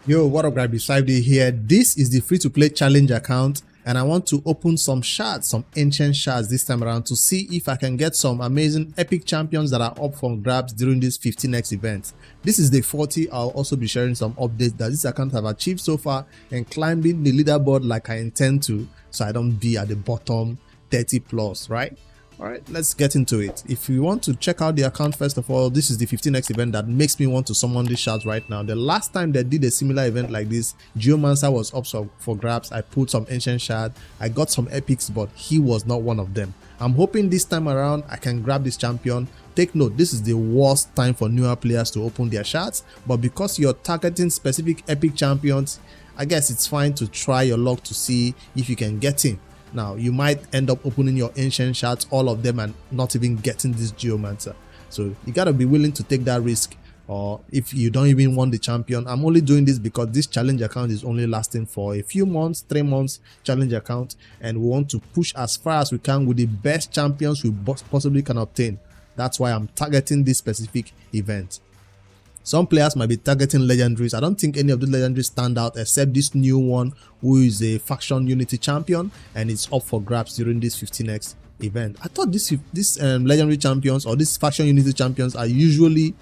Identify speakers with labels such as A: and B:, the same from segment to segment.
A: Yo, what up, guys? Beside here. This is the free-to-play challenge account, and I want to open some shards, some ancient shards this time around to see if I can get some amazing epic champions that are up for grabs during this 15x event. This is day 40. I'll also be sharing some updates that this account have achieved so far and climbing the leaderboard like I intend to, so I don't be at the bottom 30 plus, right? All right, let's get into it. If you want to check out the account, first of all, this is the 15x event that makes me want to summon these shards right now. The last time they did a similar event like this, Geomancer was up for grabs. I pulled some ancient shard. I got some epics, but he was not one of them. I'm hoping this time around I can grab this champion. Take note, this is the worst time for newer players to open their shards, but because you're targeting specific epic champions, I guess it's fine to try your luck to see if you can get him. Now, you might end up opening your ancient shards, all of them, and not even getting this Geomancer. So you gotta be willing to take that risk, or if you don't even want the champion. I'm only doing this because this challenge account is only lasting for a few months, 3 months challenge account, and we want to push as far as we can with the best champions we possibly can obtain. That's why I'm targeting this specific event. Some players might be targeting legendaries. I don't think any of the legendaries stand out except this new one who is a faction unity champion and it's up for grabs during this 15x event. I thought this legendary champions or these faction unity champions are usually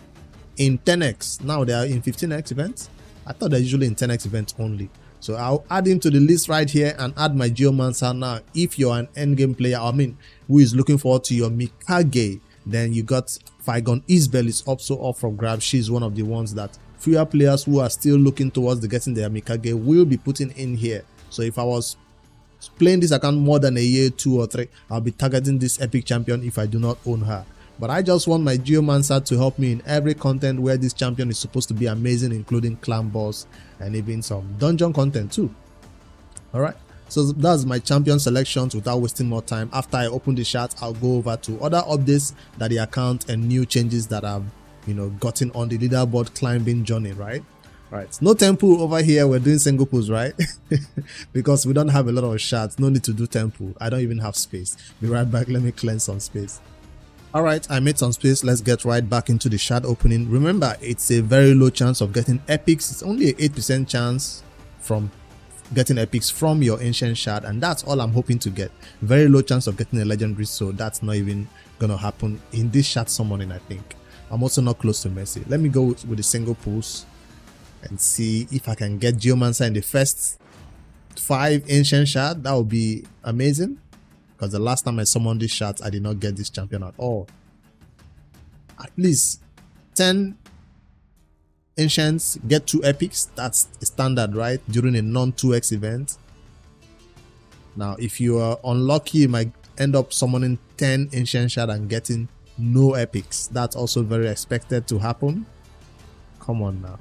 A: in 10x. Now they are in 15x events. I thought they're usually in 10x events only. So I'll add him to the list right here and add my Geomancer now. If you're an endgame player, who is looking forward to your Mikage, then you got Figon Isbel is also up for grabs. She's one of the ones that fewer players who are still looking towards getting their Mikage will be putting in here. So if I was playing this account more than a year, 2 or 3, I'll be targeting this epic champion if I do not own her. But I just want my Geomancer to help me in every content where this champion is supposed to be amazing, including clan boss and even some dungeon content too. Alright. So that's my champion selections. Without wasting more time, after I open the shards, I'll go over to other updates that the account and new changes that I've gotten on the leaderboard climbing journey, right? Alright, no temple over here. We're doing single pulls, right? Because we don't have a lot of shards. No need to do temple. I don't even have space. Be right back. Let me cleanse some space. Alright, I made some space. Let's get right back into the shard opening. Remember, it's a very low chance of getting epics. It's only an 8% chance from getting epics from your ancient shard, and that's all I'm hoping to get. Very low chance of getting a legendary, so that's not even gonna happen in this shard summoning. I think I'm also not close to Mercy. Let me go with the single pulls and see if I can get Geomancer in the first 5 ancient shard. That would be amazing, because the last time I summoned these shards I did not get this champion at all. At least 10 ancients get 2 epics. That's standard, right, during a non 2x event. Now if you are unlucky, you might end up summoning 10 ancient shard and getting no epics. That's also very expected to happen. Come on now,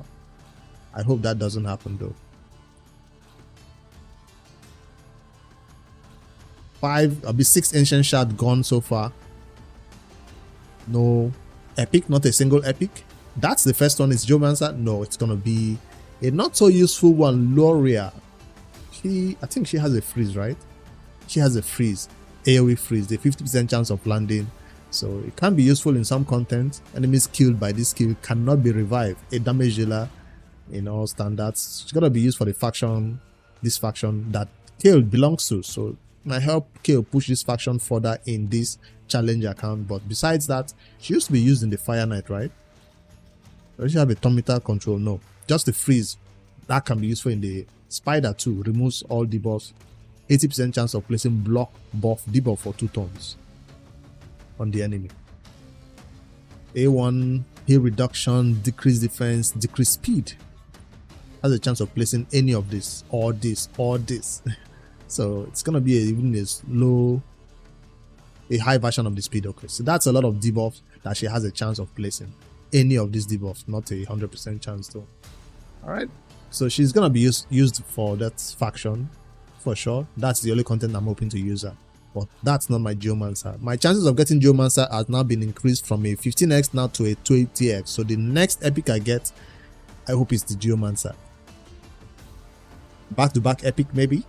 A: I hope that doesn't happen though. 5, I'll be 6 ancient shard gone so far. No epic, not a single epic. That's the first one. Is Geomancer? No, it's gonna be a not so useful one, Loria. I think she has a freeze, right? She has a freeze, AoE freeze, the 50% chance of landing. So it can be useful in some content. Enemies killed by this skill cannot be revived. A damage dealer in all standards. It's gonna be used for the faction, this faction that Kale belongs to. So might help Kale push this faction further in this challenge account. But besides that, she used to be used in the Fire Knight, right? Does she have a thermometer control? No, just the freeze. That can be useful in the Spider too. Removes all debuffs. 80% chance of placing block, buff, debuff for 2 turns on the enemy. A1, heal reduction, decrease defense, decrease speed. Has a chance of placing any of this, or this, or this. So it's gonna be even a high version of the speed. Okay, so that's a lot of debuffs that she has a chance of placing. Any of these debuffs, not a 100% chance though. Alright, so she's gonna be used for that faction for sure. That's the only content I'm hoping to use her. But that's not my Geomancer. My chances of getting Geomancer has now been increased from a 15x now to a 20x. So the next epic I get, I hope it's the Geomancer. Back to back epic maybe?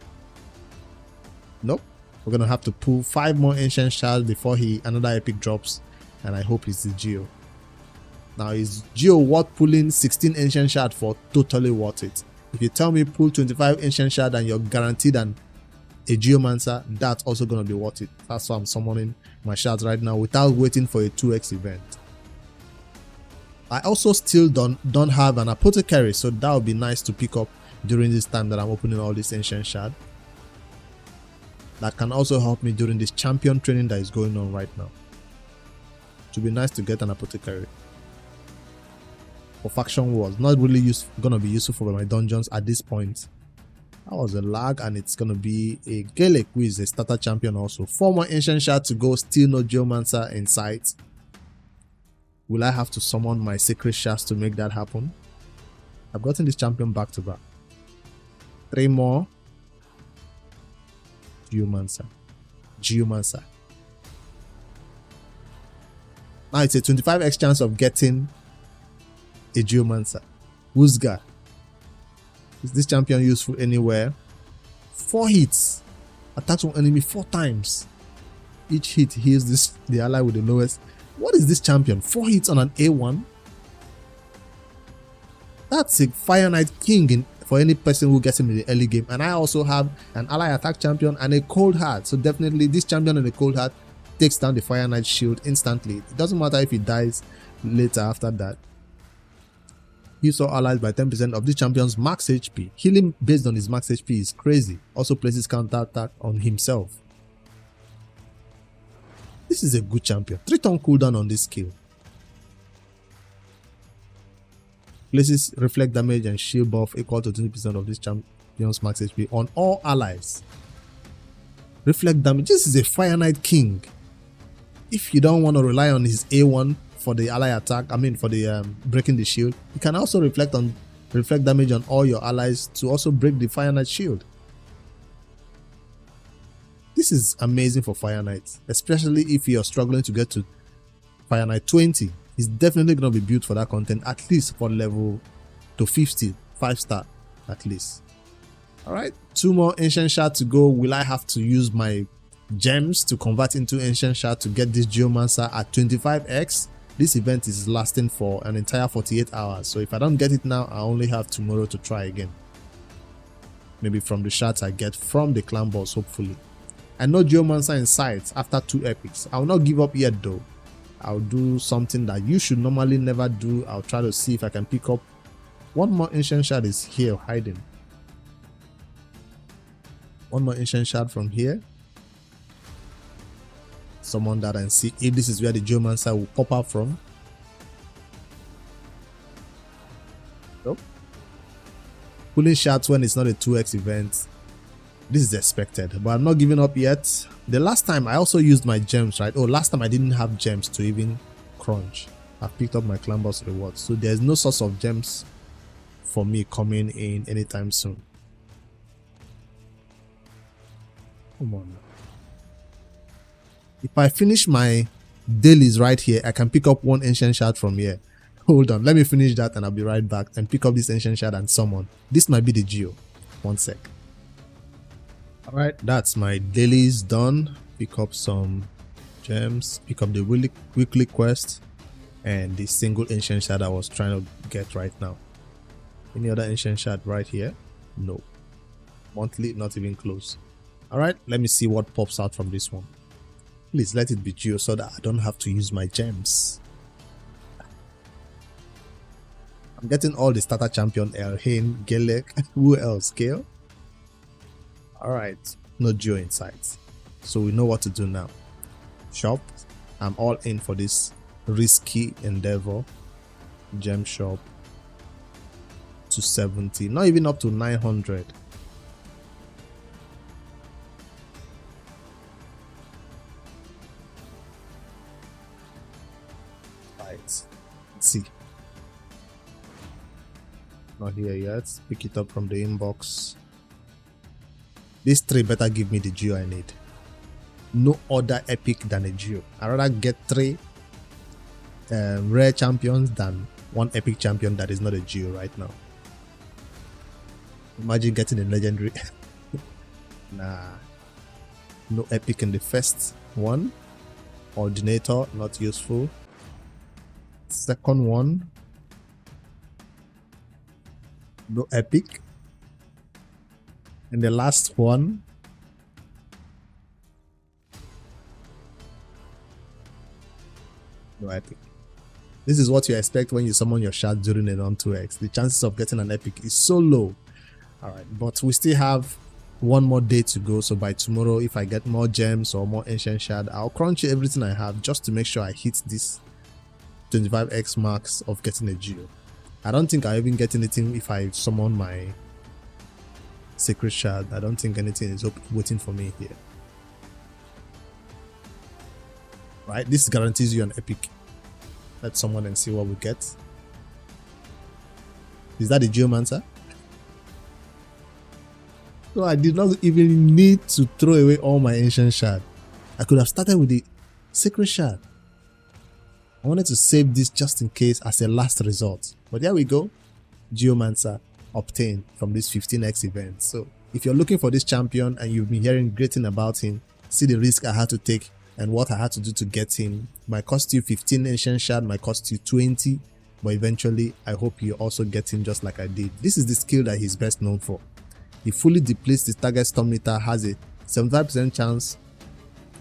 A: Nope. We're gonna have to pull 5 more ancient shards before another epic drops, and I hope it's the Geo. Now, is Geo worth pulling 16 ancient shards for? Totally worth it. If you tell me pull 25 ancient shard and you're guaranteed a Geomancer, that's also going to be worth it. That's why I'm summoning my shards right now without waiting for a 2x event. I also still don't have an apothecary, so that would be nice to pick up during this time that I'm opening all this ancient shard. That can also help me during this champion training that is going on right now. It would be nice to get an apothecary for faction wars. Not really gonna be useful for my dungeons at this point. That was a lag, and it's gonna be a Gaelic, who is a starter champion also. 4 more ancient shards to go, still no Geomancer in sight. Will I have to summon my sacred shards to make that happen? I've gotten this champion back to back. 3 more. Geomancer. Now it's a 25x chance of getting a Geomancer. Woosgar. Is this champion useful anywhere? 4 hits. Attacks one enemy 4 times. Each hit heals the ally with the lowest. What is this champion? 4 hits on an A1? That's a Fire Knight King for any person who gets him in the early game. And I also have an ally attack champion and a Cold Heart. So definitely this champion and a Cold Heart takes down the Fire Knight shield instantly. It doesn't matter if he dies later after that. Heals all allies by 10% of this champion's max HP. Healing based on his max HP is crazy. Also places counter attack on himself. This is a good champion. 3-turn cooldown on this skill. Places reflect damage and shield buff equal to 20% of this champion's max HP on all allies. Reflect damage. This is a Fire Knight King. If you don't want to rely on his A1 for the ally attack, for the breaking the shield, you can also reflect damage on all your allies to also break the Fire Knight shield. This is amazing for Fire Knight, especially if you're struggling to get to Fire Knight 20. It's definitely going to be built for that content, at least for level to 50, 5-star at least. Alright, 2 more ancient shards to go. Will I have to use my gems to convert into ancient shard to get this Geomancer at 25x? This event is lasting for an entire 48 hours, so if I don't get it now, I only have tomorrow to try again. Maybe from the shards I get from the clan boss, hopefully. I know Geomancer in sight after 2 epics. I will not give up yet though. I'll do something that you should normally never do. I'll try to see if I can pick up 1 more ancient shard is here hiding. 1 more ancient shard from here. Summon that and see if this is where the Geomancer will pop up from. Nope. Pulling shards when it's not a 2x event. This is expected, but I'm not giving up yet. The last time I also used my gems, right? Oh, last time I didn't have gems to even crunch. I've picked up my clan boss rewards, so there's no source of gems for me coming in anytime soon. Come on now. If I finish my dailies right here, I can pick up 1 ancient shard from here. Hold on, let me finish that and I'll be right back and pick up this ancient shard and summon. This might be the Geo. 1 sec. Alright, that's my dailies done. Pick up some gems, pick up the weekly quest, and the single ancient shard I was trying to get right now. Any other ancient shard right here? No. Monthly, not even close. Alright, let me see what pops out from this one. Please let it be Geo so that I don't have to use my gems. I'm getting all the starter champion, Elhain, Gaelic, who else? Gale? Alright, no Geo in sight. So we know what to do now. Shop. I'm all in for this risky endeavor. Gem shop. 270. Not even up to 900. Right. Let's see. Not here yet. Pick it up from the inbox. These 3 better give me the Geo I need. No other epic than a Geo. I'd rather get 3 rare champions than 1 epic champion that is not a Geo right now. Imagine getting a legendary. Nah. No epic in the first one. Ordinator, not useful. Second one. No epic. And the last one, no epic. This is what you expect when you summon your shard during a non-2x. The chances of getting an epic is so low. Alright, but we still have one more day to go, so by tomorrow, if I get more gems or more ancient shard, I'll crunch everything I have just to make sure I hit this 25x marks of getting a geo. I don't think I even get anything if I summon my sacred shard. I don't think anything is waiting for me here. Right, this guarantees you an epic. Let's summon and see what we get. Is that the Geomancer? So I did not even need to throw away all my ancient shard. I could have started with the sacred shard. I wanted to save this just in case as a last resort. But there we go. Geomancer obtained from this 15x event. So if you're looking for this champion and you've been hearing great thing about him, see the risk I had to take and what I had to do to get him. Might cost you 15 ancient shard, might cost you 20, but eventually I hope you also get him just like I did. This is the skill that he's best known for. He fully depletes the target storm meter, has a 75% chance,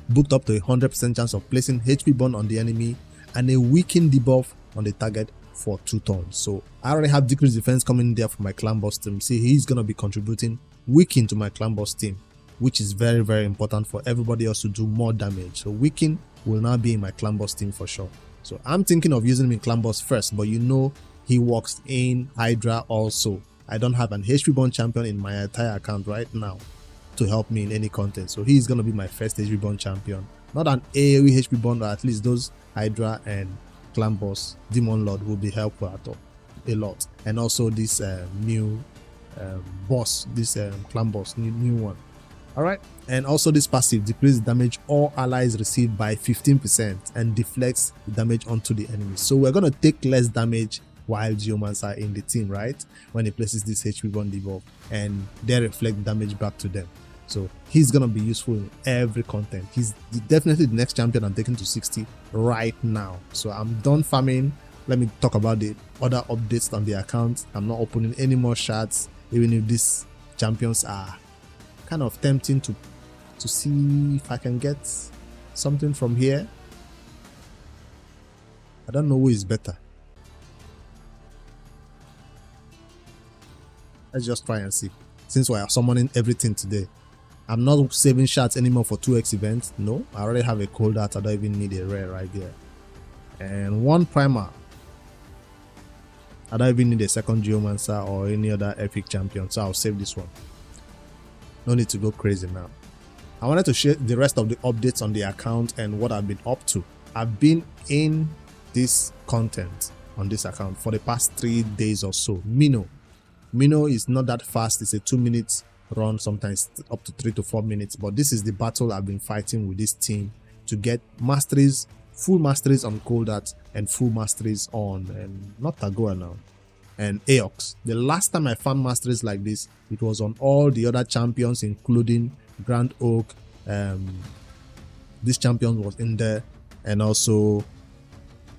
A: booked up to a 100% chance of placing HP burn on the enemy, and a weaken debuff on the target for 2 turns. So I already have decreased defense coming there for my clan boss team. See, he's gonna be contributing weaken to my clan boss team, which is very, very important for everybody else to do more damage. So weaken will now be in my clan boss team for sure. So I'm thinking of using him in clan boss first, but you know he works in Hydra also. I don't have an HP burn champion in my entire account right now to help me in any content. So he's gonna be my first HP burn champion. Not an AoE HP burn, but at least those Hydra and clan boss Demon Lord will be helpful at all, a lot. And also this new boss, this clan boss, new one. Alright, and also this passive decreases damage all allies receive by 15% and deflects the damage onto the enemy. So we're gonna take less damage while Geomancer in the team, right? When he places this HP burn debuff, and they reflect damage back to them. So he's gonna be useful in every content. He's definitely the next champion I'm taking to 60 right now. So I'm done farming. Let me talk about the other updates on the account. I'm not opening any more shards, even if these champions are kind of tempting to see if I can get something from here. I don't know who is better. Let's just try and see. Since we are summoning everything today, I'm not saving shards anymore for 2x events. No, I already have a cold heart. I don't even need a rare right there. And 1 primer. I don't even need a second Geomancer or any other epic champion, so I'll save this one. No need to go crazy now. I wanted to share the rest of the updates on the account and what I've been up to. I've been in this content on this account for the past 3 days or so. Mino is not that fast. It's a 2 minutes run, sometimes up to 3 to 4 minutes. But this is the battle I've been fighting with this team to get masteries, full masteries on Cold Art and full masteries on not Tagoa now, and Aox. The last time I found masteries like this, it was on all the other champions, including Grand Oak. This champion was in there, and also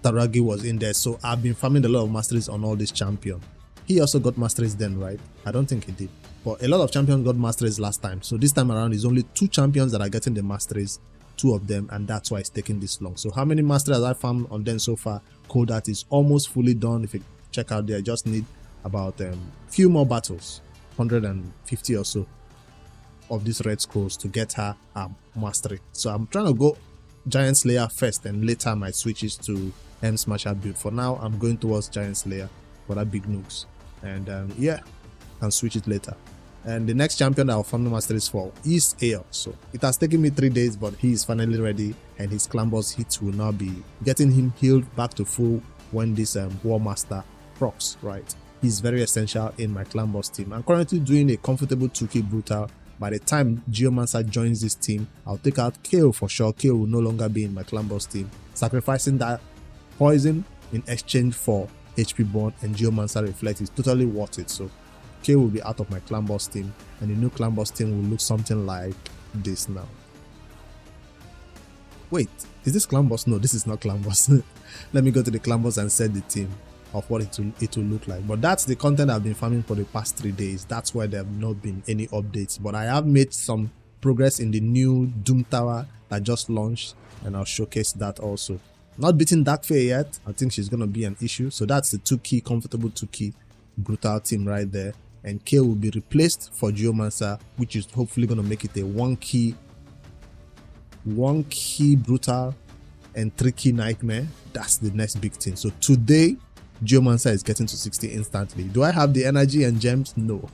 A: Taragi was in there. So I've been farming a lot of masteries on all these champions. He also got masteries then, right? I don't think he did. But a lot of champions got masteries last time. So this time around, it's only 2 champions that are getting the masteries, 2 of them, and that's why it's taking this long. So how many masteries I found on them so far? Cold Art is almost fully done. If you check out there, I just need about few more battles, 150 or so of these red scrolls to get her mastery. So I'm trying to go Giant Slayer first, and later my switches to M Smasher build. For now, I'm going towards Giant Slayer for that big nukes. And yeah, I'll switch it later. And the next champion that I'll farm the masteries for is Aox. So it has taken me 3 days, but he is finally ready, and his clan boss hits will now be getting him healed back to full when this War Master procs, right? He's very essential in my clan boss team. I'm currently doing a comfortable 2k brutal. By the time Geomancer joins this team, I'll take out KO for sure. KO will no longer be in my clan boss team, sacrificing that poison in exchange for HP burn and Geomancer reflect is totally worth it. So K will be out of my clan boss team, and the new clan boss team will look something like this now. Wait, is this clan boss? No, this is not clan boss. Let me go to the clan boss and set the team. of what it will look like. But that's the content I've been farming for the past 3 days. That's why there have not been any updates, but I have made some progress in the new Doom Tower that just launched, and I'll showcase that also. Not beating Darkfare yet. I think she's gonna be an issue. So that's the 2-key comfortable 2-key brutal team right there, and K will be replaced for Geomancer, which is hopefully gonna make it a 1-key brutal and 3-key nightmare. That's the next big thing. So today Geomancer is getting to 60 instantly. Do I have the energy and gems? No.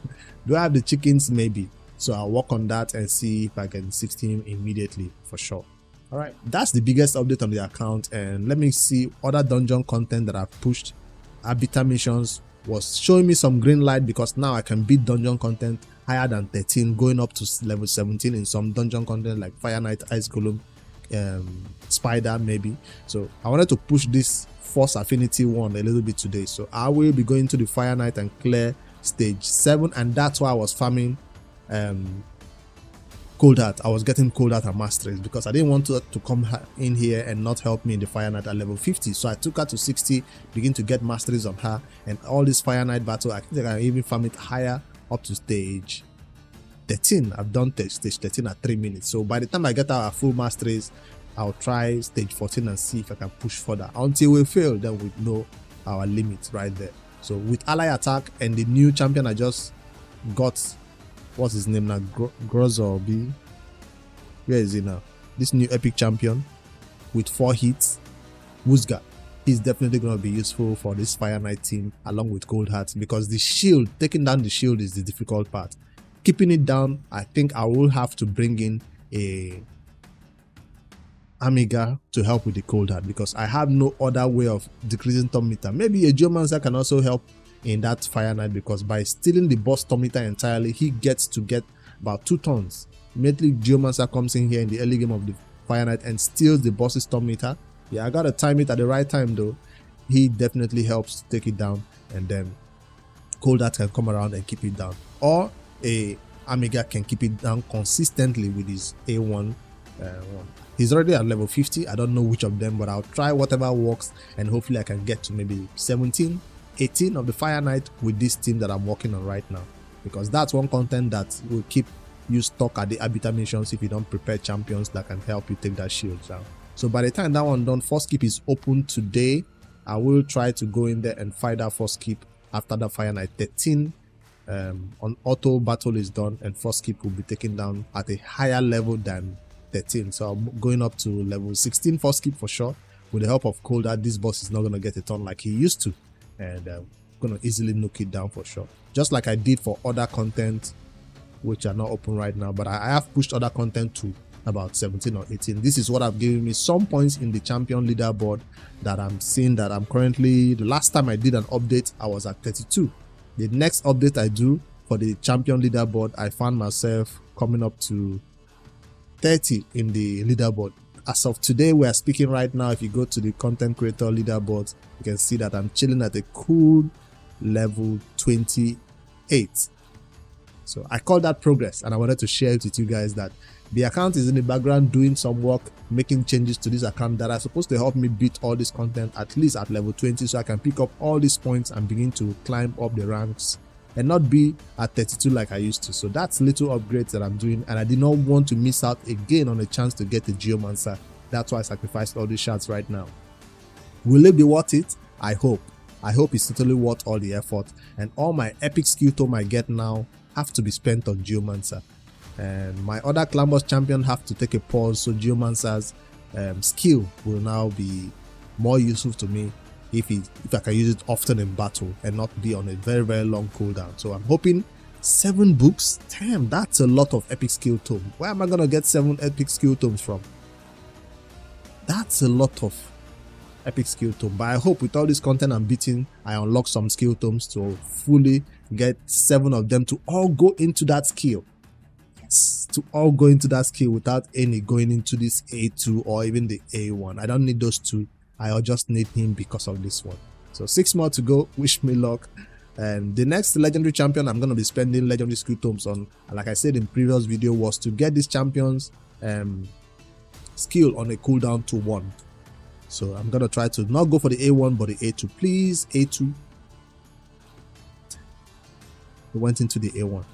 A: Do I have the chickens? Maybe. So I'll work on that and see if I can 60 him immediately for sure. All right, that's the biggest update on the account. And let me see other dungeon content that I've pushed. Arbiter missions was showing me some green light because now I can beat dungeon content higher than 13, going up to level 17 in some dungeon content like Fire Knight, Ice Golem, Spider maybe. So I wanted to push this Force Affinity one a little bit today. So I will be going to the Fire Knight and clear stage 7, and that's why I was farming Cold Heart. I was getting Cold Heart and Masteries because I didn't want to come in here and not help me in the Fire Knight at level 50. So I took her to 60, begin to get Masteries on her, and all this Fire Knight battle, I think I can even farm it higher up to stage 13. I've done stage 13 at 3 minutes. So by the time I get our full Masteries, I'll try stage 14 and see if I can push further. Until we fail, then we know our limit right there. So with ally attack and the new champion I just got, what's his name now? Grozor B. Where is he now? This new epic champion with 4 hits, Wuzga. He's definitely going to be useful for this Fire Knight team along with Cold Heart, because the shield, taking down the shield is the difficult part. Keeping it down, I think I will have to bring in a Amiga to help with the Cold Heart, because I have no other way of decreasing turn meter. Maybe a Geomancer can also help in that Fire Knight, because by stealing the boss turn meter entirely, he gets to get about 2 turns. Immediately Geomancer comes in here in the early game of the Fire Knight and steals the boss's turn meter. Yeah, I gotta time it at the right time though. He definitely helps to take it down, and then Cold Heart can come around and keep it down, or a Amiga can keep it down consistently with his A1 one. He's already at level 50. I don't know which of them, but I'll try whatever works, and hopefully I can get to maybe 17, 18 of the Fire Knight with this team that I'm working on right now, because that's one content that will keep you stuck at the Arbiter missions if you don't prepare champions that can help you take that shield down. So by the time that one done, first keep is open today. I will try to go in there and fight that first keep after the Fire Knight 13 on auto battle is done, and first keep will be taken down at a higher level than 13. So I'm going up to level 16 first keep for sure. With the help of Cold Heart, this boss is not going to get a turn like he used to, and going to easily knock it down for sure, just like I did for other content which are not open right now. But I have pushed other content to about 17 or 18. This is what have given me some points in the champion leaderboard that I'm seeing that I'm currently, the last time I did an update I was at 32. The next update I do for the champion leaderboard, I found myself coming up to 30 in the leaderboard. As of today we are speaking right now, if you go to the content creator leaderboard, you can see that I'm chilling at a cool level 28. So I call that progress, and I wanted to share it with you guys that the account is in the background doing some work, making changes to this account that are supposed to help me beat all this content at least at level 20, so I can pick up all these points and begin to climb up the ranks and not be at 32 like I used to. So that's little upgrades that I'm doing, and I did not want to miss out again on a chance to get a Geomancer. That's why I sacrificed all these shards right now. Will it be worth it? I hope. I hope it's totally worth all the effort, and all my epic skill tome I get now have to be spent on Geomancer, and my other clan boss champion have to take a pause, so Geomancer's skill will now be more useful to me if I can use it often in battle and not be on a very long cooldown. So I'm hoping 7 books. Damn, that's a lot of epic skill tome. Where am I gonna get 7 epic skill tomes from? That's a lot of epic skill tome. But I hope with all this content I'm beating, I unlock some skill tomes to fully get 7 of them to all go into that skill. Yes, to all go into that skill without any going into this A2 or even the A1. I don't need those 2. I just need him because of this one. So 6 more to go. Wish me luck. And the next legendary champion I'm going to be spending legendary skill tomes on, like I said in previous video, was to get this champion's skill on a cooldown to 1. So I'm gonna try to not go for the A1 but the A2. Please, A2. He went into the A1.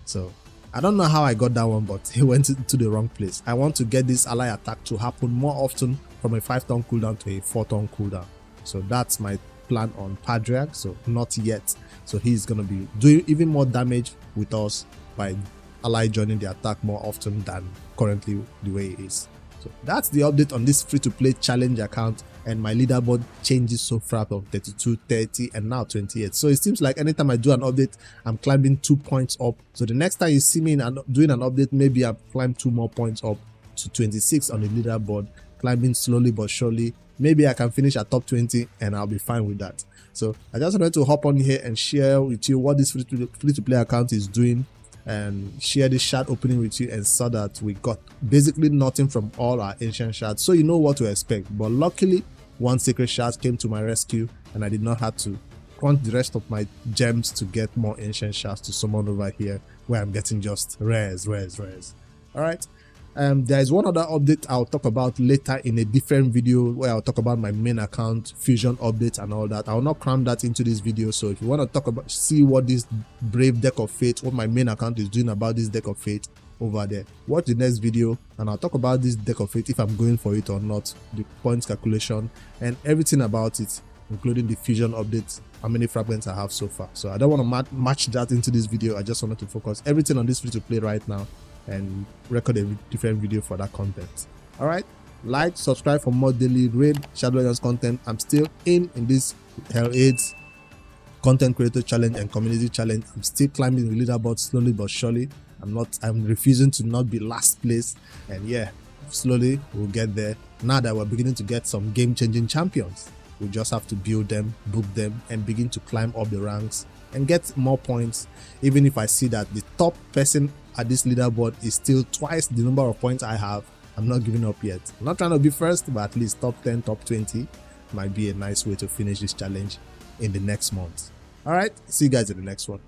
A: So I don't know how I got that one, but he went into the wrong place. I want to get this ally attack to happen more often from a 5-turn cooldown to a 4-turn cooldown. So that's my plan on Patriarch. So not yet. So he's gonna be doing even more damage with us by ally joining the attack more often than currently the way it is. So that's the update on this free-to-play challenge account, and my leaderboard changes so far from 32, 30, and now 28. So it seems like anytime I do an update, I'm climbing 2 points up. So the next time you see me doing an update, maybe I've climbed 2 more points up to 26 on the leaderboard, climbing slowly but surely. Maybe I can finish at top 20 and I'll be fine with that. So I just wanted to hop on here and share with you what this free-to-play account is doing, and share this shard opening with you, and saw that we got basically nothing from all our ancient shards, so you know what to expect. But luckily, one secret shard came to my rescue, and I did not have to crunch the rest of my gems to get more ancient shards to summon over here, where I'm getting just rares. All right. There is one other update I'll talk about later in a different video, where I'll talk about my main account fusion update and all that. I will not cram that into this video. So if you want to see what this brave deck of fate, what my main account is doing about this deck of fate over there, watch the next video and I'll talk about this deck of fate, if I'm going for it or not, the points calculation and everything about it, including the fusion updates, how many fragments I have so far. So I don't want to match that into this video. I just wanted to focus everything on this free to play right now and record a different video for that content. All right, like, subscribe for more daily raid Shadow Legends content. I'm still in this Hell 8 content creator challenge and community challenge. I'm still climbing the leaderboard slowly but surely. I'm refusing to not be last place, and yeah, slowly we'll get there. Now that we're beginning to get some game-changing champions, we just have to build them, book them, and begin to climb up the ranks and get more points. Even if I see that the top person at this leaderboard is still twice the number of points I have, I'm not giving up yet. I'm not trying to be first, but at least top 10, top 20 might be a nice way to finish this challenge in the next month. All right, see you guys in the next one.